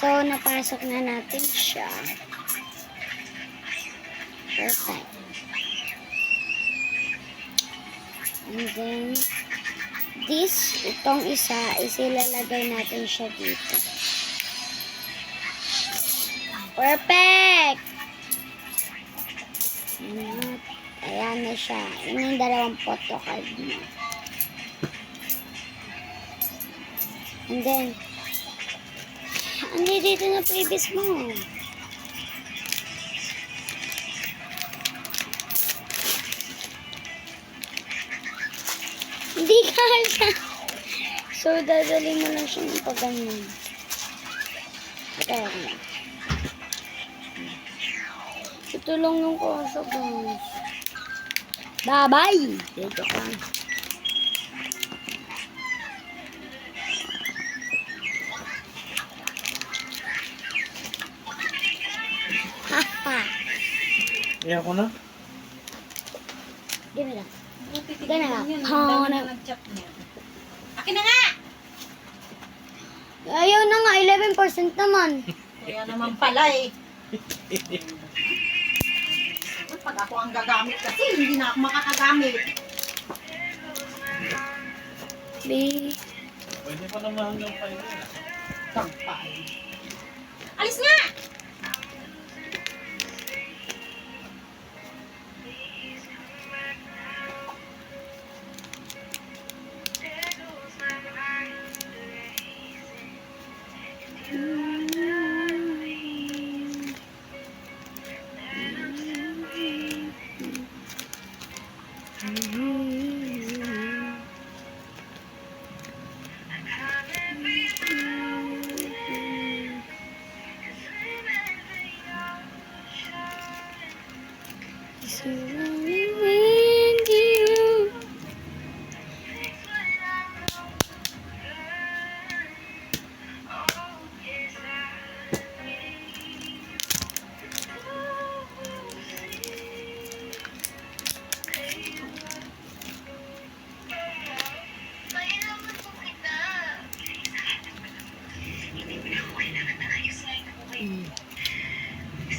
So, napasok na natin siya. Perfect. And then, itong isa, isilalagay natin siya dito. Perfect! Ayan na siya. Yun yung dalawang photocard mo. And then, ano dito na previous mo? Hindi kaya. So, dadali mo lang siya ng pag-ganyan. Okay. Ito lang yung kaso, guys. Bye-bye! Dito ka. Haha! Iyan ko na? Give me that. Gana nga. Akin na nga! Ayaw na nga, 11% naman. Kaya naman pala eh. Pag ako ang gagamit kasi, hindi na ako makakagamit. B. Pwede pa naman hanggang 5 na. Tampay. Alis nga!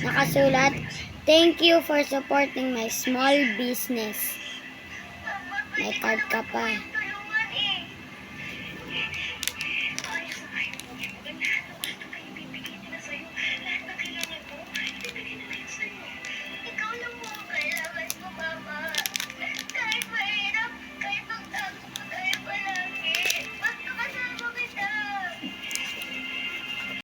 Nakasulat, thank you for supporting my small business. May card ka pa.